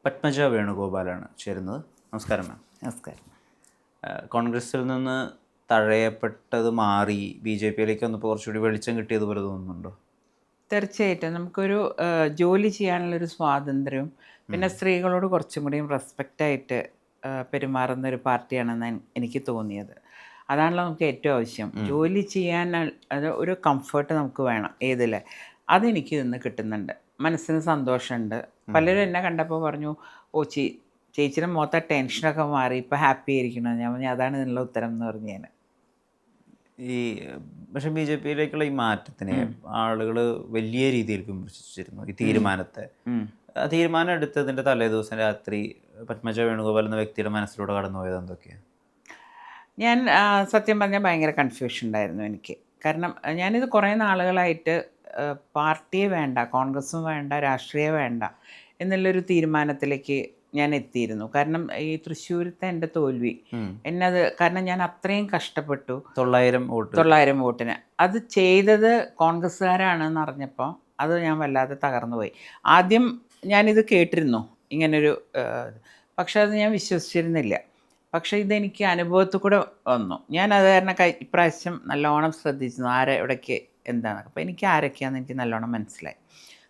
പത്മജ വേണുഗോപാലാണ് ചേരുന്നത്. നമസ്കാരം മാം. നമസ്കാരം. കോൺഗ്രസിൽ നിന്ന് തഴയപ്പെട്ടത് മാറി ബി ജെ പിയിലേക്ക് വന്നപ്പോൾ കുറച്ചുകൂടി വെളിച്ചം കിട്ടിയതുപോലെ തോന്നുന്നുണ്ടോ? തീർച്ചയായിട്ടും നമുക്കൊരു ജോലി ചെയ്യാനുള്ളൊരു സ്വാതന്ത്ര്യവും പിന്നെ സ്ത്രീകളോട് കുറച്ചും കൂടിയും റെസ്പെക്റ്റായിട്ട് പെരുമാറുന്ന ഒരു പാർട്ടിയാണെന്ന് എനിക്ക് തോന്നിയത്. അതാണല്ലോ നമുക്ക് ഏറ്റവും ആവശ്യം. ജോലി ചെയ്യാൻ അത് ഒരു കംഫർട്ട് നമുക്ക് വേണം ഏതിൽ. അതെനിക്ക് ഇന്ന് കിട്ടുന്നുണ്ട്. മനസ്സിന് സന്തോഷമുണ്ട്. പലരും എന്നെ കണ്ടപ്പോൾ പറഞ്ഞു, ഓ ചേച്ചിയുടെ മുഖത്തെ ടെൻഷനൊക്കെ മാറി ഇപ്പോൾ ഹാപ്പി ആയിരിക്കണം. ഞാൻ പറഞ്ഞു അതാണ് ഇതിനുള്ള ഉത്തരം എന്ന് പറഞ്ഞു ഞാൻ. ഈ പക്ഷേ ബി ജെ പിയിലേക്കുള്ള ഈ മാറ്റത്തിനെ ആളുകൾ വലിയ രീതിയിൽ വിമർശിച്ചിരുന്നു, ഈ തീരുമാനത്തെ. ആ തീരുമാനം എടുത്തതിൻ്റെ തലേദിവസം രാത്രി പത്മജ വേണുഗോപാൽ എന്ന വ്യക്തിയുടെ മനസ്സിലൂടെ കടന്നുപോയത് എന്തൊക്കെയാണ്? ഞാൻ സത്യം പറഞ്ഞാൽ ഭയങ്കര കൺഫ്യൂഷൻ ഉണ്ടായിരുന്നു എനിക്ക്. കാരണം ഞാനിത് കുറേ നാളുകളായിട്ട് പാർട്ടിയെ വേണ്ട, കോൺഗ്രസും വേണ്ട, രാഷ്ട്രീയം വേണ്ട എന്നുള്ളൊരു തീരുമാനത്തിലേക്ക് ഞാൻ എത്തിയിരുന്നു. കാരണം ഈ തൃശ്ശൂരത്തെ എൻ്റെ തോൽവി എന്നത്, കാരണം ഞാൻ അത്രയും കഷ്ടപ്പെട്ടു. 900 വോട്ടിന് അത് ചെയ്തത് കോൺഗ്രസ്സുകാരാണെന്ന് അറിഞ്ഞപ്പോൾ അത് ഞാൻ വല്ലാതെ തകർന്നു പോയി. ആദ്യം ഞാനിത് കേട്ടിരുന്നു ഇങ്ങനൊരു, പക്ഷെ അത് ഞാൻ വിശ്വസിച്ചിരുന്നില്ല. പക്ഷേ ഇതെനിക്ക് അനുഭവത്തിൽ കൂടെ വന്നു. ഞാനത് കാരണം ഇപ്രാവശ്യം നല്ലോണം ശ്രദ്ധിച്ചിരുന്നു ആരെ എവിടേക്ക് എന്താണ്. അപ്പോൾ എനിക്ക് ആരൊക്കെയാണെന്ന് എനിക്ക് നല്ലോണം മനസ്സിലായി.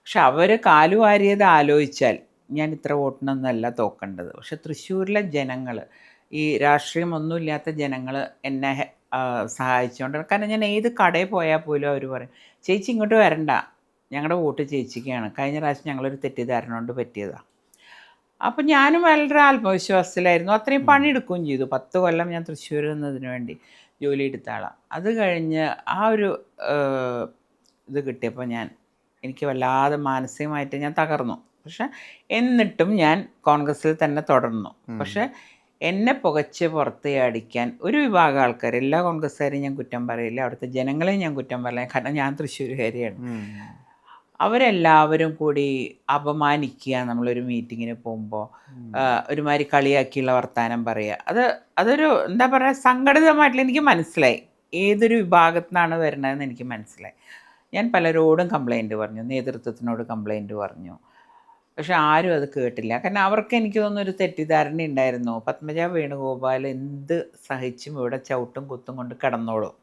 പക്ഷെ അവർ കാലുവാരിയത് ആലോചിച്ചാൽ ഞാൻ ഇത്ര വോട്ടിനൊന്നുമല്ല തോക്കേണ്ടത്. പക്ഷെ തൃശ്ശൂരിലെ ജനങ്ങൾ, ഈ രാഷ്ട്രീയമൊന്നുമില്ലാത്ത ജനങ്ങൾ എന്നെ സഹായിച്ചുകൊണ്ട്, കാരണം ഞാൻ ഏത് കടയിൽ പോയാൽ പോലും അവർ പറയും, ചേച്ചി ഇങ്ങോട്ട് വരണ്ട, ഞങ്ങളുടെ വോട്ട് ചേച്ചിക്കാണ്, കഴിഞ്ഞ പ്രാവശ്യം ഞങ്ങളൊരു തെറ്റിദ്ധാരണ കൊണ്ട് പറ്റിയതാണ്. അപ്പം ഞാനും വളരെ ആത്മവിശ്വാസത്തിലായിരുന്നു. അത്രയും പണിയെടുക്കുകയും ചെയ്തു. 10 കൊല്ലം ഞാൻ തൃശ്ശൂർ എന്നതിന് വേണ്ടി ജോലി എടുത്ത ആളാണ്. അത് കഴിഞ്ഞ് ആ ഒരു ഇത് കിട്ടിയപ്പോൾ എനിക്ക് വല്ലാതെ മാനസികമായിട്ട് ഞാൻ തകർന്നു. പക്ഷെ എന്നിട്ടും ഞാൻ കോൺഗ്രസ്സിൽ തന്നെ തുടർന്നു. പക്ഷെ എന്നെ പുകച്ച് പുറത്ത് അടിക്കാൻ ഒരു വിഭാഗം ആൾക്കാർ, എല്ലാ കോൺഗ്രസ്സുകാരെയും ഞാൻ കുറ്റം പറയില്ല, അവിടുത്തെ ജനങ്ങളെയും ഞാൻ കുറ്റം പറയില്ല, കാരണം ഞാൻ തൃശ്ശൂരുകാരിയാണ്. അവരെല്ലാവരും കൂടി അപമാനിക്കുക, നമ്മളൊരു മീറ്റിങ്ങിന് പോകുമ്പോൾ ഒരുമാതിരി കളിയാക്കിയുള്ള വർത്തമാനം പറയുക, അതൊരു എന്താ പറയുക, സംഘടിതമായിട്ടുള്ള, എനിക്ക് മനസ്സിലായി ഏതൊരു വിഭാഗത്തിൽ നിന്നാണ് വരുന്നതെന്ന് എനിക്ക് മനസ്സിലായി. ഞാൻ പലരോടും കംപ്ലൈൻറ്റ് പറഞ്ഞു, നേതൃത്വത്തിനോട് കംപ്ലൈൻറ്റ് പറഞ്ഞു. പക്ഷെ ആരും അത് കേട്ടില്ല. കാരണം അവർക്ക് എനിക്ക് തോന്നുന്നൊരു തെറ്റിദ്ധാരണ ഉണ്ടായിരുന്നു, പത്മജ വേണുഗോപാൽ എന്ത് സഹിച്ചും ഇവിടെ ചവിട്ടും കുത്തും കൊണ്ട് കിടന്നോളും.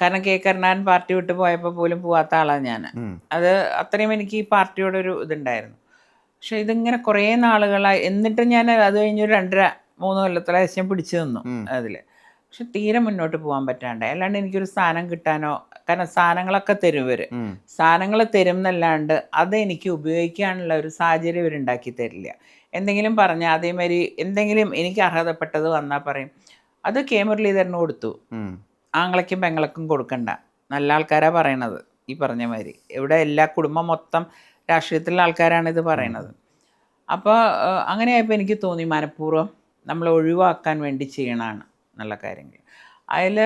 കാരണം കെ കരുണാകരൻ പാർട്ടി വിട്ട് പോയപ്പോൾ പോലും പോവാത്ത ആളാണ് ഞാൻ. അത് അത്രയും എനിക്ക് ഈ പാർട്ടിയോടൊരു ഇതുണ്ടായിരുന്നു. പക്ഷെ ഇതിങ്ങനെ കുറേ നാളുകളായി, എന്നിട്ട് ഞാൻ അത് കഴിഞ്ഞൊരു 2.5-3 കൊല്ലത്തോളം പിടിച്ചു നിന്നു അതിൽ. പക്ഷെ തീരെ മുന്നോട്ട് പോകാൻ പറ്റാണ്ടായി. അല്ലാണ്ട് എനിക്കൊരു സ്ഥാനം കിട്ടാനോ, കാരണം സ്ഥാനങ്ങളൊക്കെ തരും ഇവർ, സ്ഥാനങ്ങൾ തരും എന്നല്ലാണ്ട് അത് എനിക്ക് ഉപയോഗിക്കാനുള്ള ഒരു സാഹചര്യം ഇവരുണ്ടാക്കി തരില്ല. എന്തെങ്കിലും പറഞ്ഞാൽ അതേമാതിരി എന്തെങ്കിലും എനിക്ക് അർഹതപ്പെട്ടത് വന്നാൽ പറയും, അത് കെ മുരളീധരന് കൊടുത്തു, ആങ്ങളയ്ക്കും പെങ്ങളക്കും കൊടുക്കണ്ട, നല്ല ആൾക്കാരാണ് പറയണത്. ഈ പറഞ്ഞ മാതിരി ഇവിടെ എല്ലാ കുടുംബം മൊത്തം രാഷ്ട്രീയത്തിലുള്ള ആൾക്കാരാണ് ഇത് പറയണത്. അപ്പോൾ അങ്ങനെയായപ്പോൾ എനിക്ക് തോന്നി മനഃപൂർവ്വം നമ്മൾ ഒഴിവാക്കാൻ വേണ്ടി ചെയ്യണതാണ് എന്നുള്ള കാര്യങ്ങൾ. അതിൽ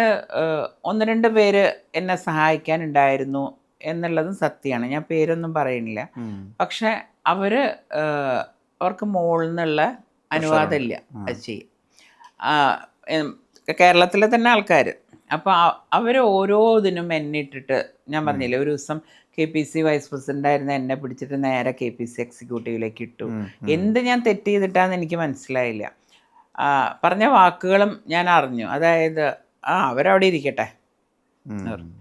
1-2 പേര് എന്നെ സഹായിക്കാനുണ്ടായിരുന്നു എന്നുള്ളതും സത്യമാണ്. ഞാൻ പേരൊന്നും പറയുന്നില്ല. പക്ഷെ അവർക്ക് മുകളിൽ നിന്നുള്ള അനുവാദമില്ല അത് ചെയ്യും. കേരളത്തിലെ തന്നെ ആൾക്കാർ. അപ്പോൾ അവർ ഓരോ ഇതിനും എന്നെ ഇട്ടിട്ട്, ഞാൻ പറഞ്ഞില്ലേ ഒരു ദിവസം KPC വൈസ് പ്രസിഡൻ്റായിരുന്ന എന്നെ പിടിച്ചിട്ട് നേരെ KPC എക്സിക്യൂട്ടീവിലേക്ക് ഇട്ടു. എന്ത് ഞാൻ തെറ്റ് ചെയ്തിട്ടാണെന്ന് എനിക്ക് മനസ്സിലായില്ല. പറഞ്ഞ വാക്കുകളും ഞാൻ അറിഞ്ഞു, അതായത് അവരവിടെ ഇരിക്കട്ടെ എന്ന് പറഞ്ഞു.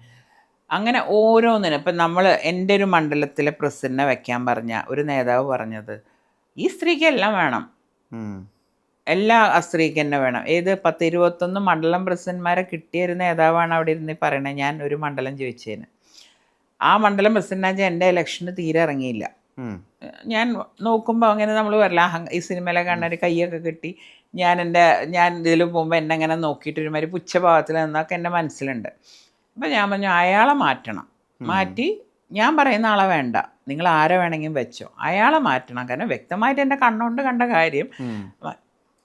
അങ്ങനെ ഓരോന്നിനും, ഇപ്പം നമ്മൾ എൻ്റെ ഒരു മണ്ഡലത്തിലെ പ്രസിഡന്റിനെ വെക്കാൻ പറഞ്ഞ ഒരു നേതാവ് പറഞ്ഞത്, ഈ സ്ത്രീക്ക് എല്ലാം വേണം, എല്ലാ സ്ത്രീക്ക് തന്നെ വേണം. 10-21 മണ്ഡലം പ്രസിഡന്റ്മാരെ കിട്ടിയ ഒരു നേതാവാണ് അവിടെ ഇരുന്ന് പറയണത്. ഞാൻ ഒരു മണ്ഡലം ചോദിച്ചതിന്, ആ മണ്ഡലം പ്രസിഡന്റാച്ചാൽ എൻ്റെ ഇലക്ഷന് തീരെ ഇറങ്ങിയില്ല. ഞാൻ നോക്കുമ്പോൾ അങ്ങനെ നമ്മൾ വരില്ല, ഈ സിനിമയിലെ കാണുന്ന കൈയൊക്കെ കെട്ടി ഞാൻ ഇതിൽ പോകുമ്പോൾ എന്നെ അങ്ങനെ നോക്കിയിട്ട് ഒരുമാതിരി പുച്ഛഭാവത്തിൽ നിന്നൊക്കെ എൻ്റെ മനസ്സിലുണ്ട്. അപ്പം ഞാൻ പറഞ്ഞു അയാളെ മാറ്റി ഞാൻ പറയുന്ന ആളെ വേണ്ട, നിങ്ങൾ ആരെ വേണമെങ്കിലും വെച്ചോ, അയാളെ മാറ്റണം. കാരണം വ്യക്തമായിട്ട് എൻ്റെ കണ്ണുകൊണ്ട് കണ്ട കാര്യം.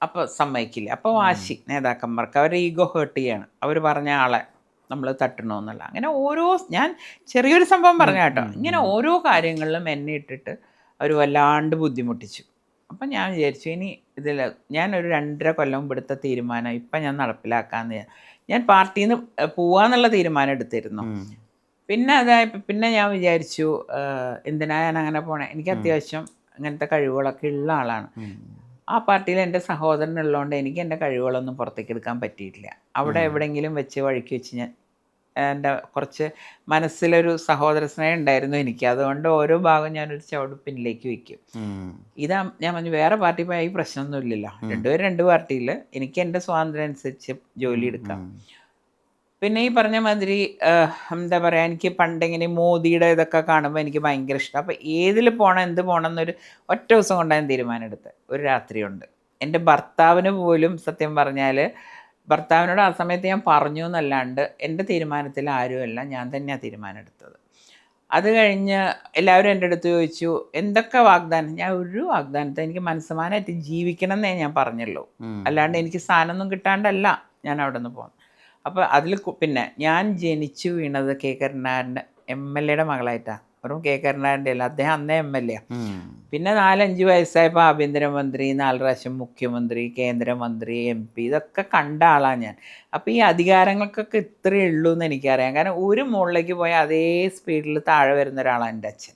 അപ്പോൾ സമ്മതിക്കില്ല. അപ്പോൾ വാശി നേതാക്കന്മാർക്ക്, അവരുടെ ഈഗോ ഹേർട്ട് ചെയ്യാണ്, അവർ പറഞ്ഞ ആളെ നമ്മൾ തട്ടണമെന്നല്ല. അങ്ങനെ ഞാൻ ചെറിയൊരു സംഭവം പറഞ്ഞ കേട്ടോ, ഇങ്ങനെ ഓരോ കാര്യങ്ങളിലും എന്നെ ഇട്ടിട്ട് അവർ വല്ലാണ്ട് ബുദ്ധിമുട്ടിച്ചു. അപ്പം ഞാൻ വിചാരിച്ചു, ഇനി ഞാനൊരു 2.5 കൊല്ലം ഇവിടുത്തെ തീരുമാനം ഇപ്പം ഞാൻ നടപ്പിലാക്കാമെന്ന്. ഞാൻ പാർട്ടിയിൽ നിന്ന് പോവാന്നുള്ള തീരുമാനം എടുത്തിരുന്നു. പിന്നെ ഞാൻ വിചാരിച്ചു, എന്തിനാ ഞാൻ അങ്ങനെ പോണേ, എനിക്ക് അത്യാവശ്യം അങ്ങനത്തെ കഴിവുകളൊക്കെ ഉള്ള ആളാണ്. ആ പാർട്ടിയിൽ എൻ്റെ സഹോദരൻ ഉള്ളതുകൊണ്ട് എനിക്ക് എൻ്റെ കഴിവുകളൊന്നും പുറത്തേക്ക് എടുക്കാൻ പറ്റിയിട്ടില്ല. അവിടെ എവിടെയെങ്കിലും വെച്ച് വഴിക്ക് വെച്ച് ഞാൻ എൻ്റെ കുറച്ച് മനസ്സിലൊരു സഹോദര സ്നേഹം ഉണ്ടായിരുന്നു എനിക്ക്. അതുകൊണ്ട് ഓരോ ഭാഗം ഞാനൊരു ചവിടുപ്പിന്നിലേക്ക് വയ്ക്കും. ഇതാ ഞാൻ പറഞ്ഞു, വേറെ പാർട്ടി പോയി ഈ പ്രശ്നമൊന്നും ഇല്ലല്ലോ, രണ്ടുപേരും രണ്ട് പാർട്ടിയിൽ, എനിക്ക് എൻ്റെ സ്വാതന്ത്ര്യം അനുസരിച്ച് ജോലി എടുക്കാം. പിന്നെ ഈ പറഞ്ഞ മാതിരി എന്താ പറയുക, എനിക്ക് പണ്ടെങ്ങനെ മോദിയുടെ ഇതൊക്കെ കാണുമ്പോൾ എനിക്ക് ഭയങ്കര ഇഷ്ടം. അപ്പോൾ ഏതിൽ പോകണം എന്ത് പോകണം എന്നൊരു ഒറ്റ ദിവസം കൊണ്ടാണ് തീരുമാനം എടുത്തത്. ഒരു രാത്രി കൊണ്ട്. എൻ്റെ ഭർത്താവിന് പോലും സത്യം പറഞ്ഞാൽ, ഭർത്താവിനോട് ആ സമയത്ത് ഞാൻ പറഞ്ഞു എന്നല്ലാണ്ട് എൻ്റെ തീരുമാനത്തിൽ ആരുമല്ല, ഞാൻ തന്നെയാണ് തീരുമാനം എടുത്തത്. അത് കഴിഞ്ഞ് എല്ലാവരും എൻ്റെ അടുത്ത് ചോദിച്ചു എന്തൊക്കെ വാഗ്ദാനം. ഞാൻ ഒരു വാഗ്ദാനത്തെ എനിക്ക് മനസ്സമാനമായിട്ട് ജീവിക്കണം എന്നേ ഞാൻ പറഞ്ഞുള്ളൂ, അല്ലാണ്ട് എനിക്ക് സ്ഥാനമൊന്നും കിട്ടാണ്ടല്ല ഞാൻ അവിടെ നിന്ന് പോകുന്നത്. അപ്പോൾ അതിൽ പിന്നെ ഞാൻ ജനിച്ചു വീണത് കെ കരുണാകരൻ്റെ MLA മകളായിട്ടാണ്. വെറും കെ കരുണാകരൻ്റെ അല്ല, അദ്ദേഹം അന്നേ MLA. പിന്നെ 4-5 വയസ്സായപ്പോൾ ആഭ്യന്തരമന്ത്രി, 4 പ്രാവശ്യം മുഖ്യമന്ത്രി, കേന്ദ്രമന്ത്രി, MP, ഇതൊക്കെ കണ്ട ആളാണ് ഞാൻ. അപ്പോൾ ഈ അധികാരങ്ങൾക്കൊക്കെ ഇത്രയേ ഉള്ളൂ എന്ന് എനിക്കറിയാം. കാരണം ഒരു മുകളിലേക്ക് പോയാൽ അതേ സ്പീഡിൽ താഴെ വരുന്ന ഒരാളാണ് എൻ്റെ അച്ഛൻ.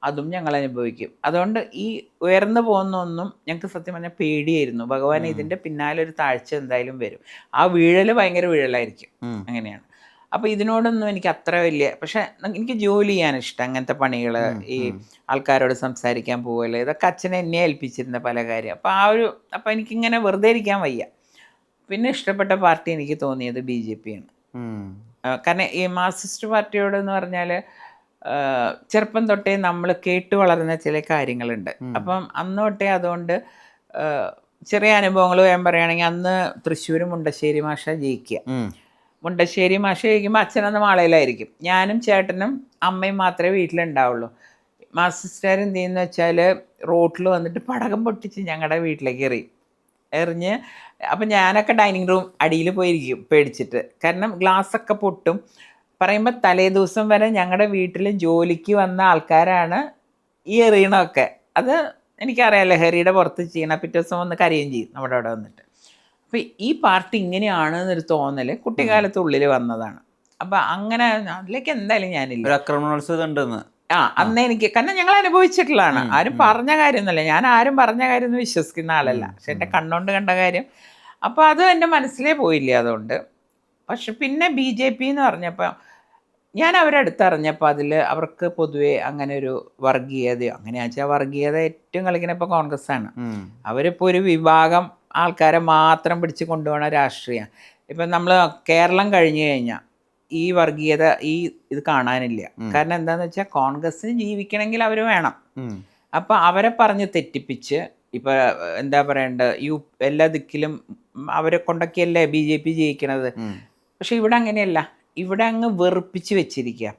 അതും ഞങ്ങൾ അനുഭവിക്കും. അതുകൊണ്ട് ഈ ഉയർന്നു പോകുന്നൊന്നും ഞങ്ങൾക്ക് സത്യം പറഞ്ഞാൽ പേടിയായിരുന്നു. ഭഗവാൻ ഇതിൻ്റെ പിന്നാലെ ഒരു താഴ്ച എന്തായാലും വരും. ആ വീഴൽ ഭയങ്കര വീഴലായിരിക്കും. അങ്ങനെയാണ്. അപ്പോൾ ഇതിനോടൊന്നും എനിക്ക് അത്ര വലിയ, പക്ഷേ എനിക്ക് ജോലി ചെയ്യാൻ ഇഷ്ടം. അങ്ങനത്തെ പണികൾ, ഈ ആൾക്കാരോട് സംസാരിക്കാൻ പോകല്, ഇതൊക്കെ അച്ഛനെ എന്നെ ഏൽപ്പിച്ചിരുന്ന പല കാര്യം. അപ്പോൾ എനിക്കിങ്ങനെ വെറുതെ ഇരിക്കാൻ വയ്യ. പിന്നെ ഇഷ്ടപ്പെട്ട പാർട്ടി എനിക്ക് തോന്നിയത് BJP ആണ്. കാരണം ഈ മാർക്സിസ്റ്റ് പാർട്ടിയോടെന്ന് പറഞ്ഞാൽ ചെറുപ്പം തൊട്ടേ നമ്മൾ കേട്ട് വളർന്ന ചില കാര്യങ്ങളുണ്ട്. അപ്പം അന്ന് തൊട്ടേ അതുകൊണ്ട് ചെറിയ അനുഭവങ്ങൾ ഞാൻ പറയുകയാണെങ്കിൽ, അന്ന് തൃശ്ശൂർ മുണ്ടശ്ശേരി മാഷ ജയിക്കുക. മുണ്ടശ്ശേരി മാഷ ജയിക്കുമ്പോൾ അച്ഛനന്ന് മാളയിലായിരിക്കും. ഞാനും ചേട്ടനും അമ്മയും മാത്രമേ വീട്ടിലുണ്ടാവുള്ളൂ. മാർക്സിസ്റ്റുകാർ എന്ത് ചെയ്യുന്ന വെച്ചാൽ റോട്ടിൽ വന്നിട്ട് പടകം പൊട്ടിച്ച് ഞങ്ങളുടെ വീട്ടിലേക്ക് എറിഞ്ഞ്, അപ്പം ഞാനൊക്കെ ഡൈനിങ് റൂം അടിയിൽ പോയിരിക്കും പേടിച്ചിട്ട്. കാരണം ഗ്ലാസ്സൊക്കെ പൊട്ടും. പറയുമ്പോൾ തലേ ദിവസം വരെ ഞങ്ങളുടെ വീട്ടിൽ ജോലിക്ക് വന്ന ആൾക്കാരാണ് ഈ എറിയണമൊക്കെ. അത് എനിക്കറിയാം, ലഹരിയുടെ പുറത്ത് ചെയ്യണം. പിറ്റേ ദിവസം വന്ന് കരയും ചെയ്യും നമ്മുടെ അവിടെ വന്നിട്ട്. അപ്പോൾ ഈ പാർട്ടി ഇങ്ങനെയാണ് എന്നൊരു തോന്നൽ കുട്ടിക്കാലത്തുള്ളിൽ വന്നതാണ്. അപ്പം അങ്ങനെ അതിലേക്ക് എന്തായാലും ഞാനില്ല. ആക്രമണോത്സവം ഉണ്ടെന്ന് അന്നേ എനിക്ക്, കാരണം ഞങ്ങൾ അനുഭവിച്ചിട്ടുള്ളതാണ്. ആരും പറഞ്ഞ കാര്യമൊന്നുമല്ല, ഞാൻ ആരും പറഞ്ഞ കാര്യം ഒന്നും വിശ്വസിക്കുന്ന ആളല്ല, പക്ഷെ എൻ്റെ കണ്ണുകൊണ്ട് കണ്ട കാര്യം. അപ്പോൾ അത് എൻ്റെ മനസ്സിലേ പോയില്ല. അതുകൊണ്ട് പക്ഷെ പിന്നെ BJP എന്ന് പറഞ്ഞപ്പോൾ ഞാൻ അവരടുത്തറിഞ്ഞപ്പോൾ അതിൽ അവർക്ക് പൊതുവേ അങ്ങനെ ഒരു വർഗീയതയോ, അങ്ങനെയാണെന്ന് വെച്ചാൽ വർഗീയത ഏറ്റവും കളിക്കുന്ന ഇപ്പോൾ കോൺഗ്രസ്സാണ്. അവരിപ്പോൾ ഒരു വിഭാഗം ആൾക്കാരെ മാത്രം പിടിച്ച് കൊണ്ടുപോകണ രാഷ്ട്രീയം. ഇപ്പം നമ്മൾ കേരളം കഴിഞ്ഞു കഴിഞ്ഞാൽ ഈ വർഗീയത ഇത് കാണാനില്ല. കാരണം എന്താണെന്ന് വെച്ചാൽ കോൺഗ്രസ്സിന് ജീവിക്കണമെങ്കിൽ അവർ വേണം. അപ്പോൾ അവരെ പറഞ്ഞ് തെറ്റിപ്പിച്ച്, ഇപ്പോൾ എന്താ പറയേണ്ടത്, എല്ലാ ദിക്കിലും അവരെ കൊണ്ടൊക്കെയല്ലേ BJP ജയിക്കണത്. പക്ഷെ ഇവിടെ അങ്ങനെയല്ല. ഇവിടെ അങ്ങ് വെറുപ്പിച്ച് വെച്ചിരിക്കുക.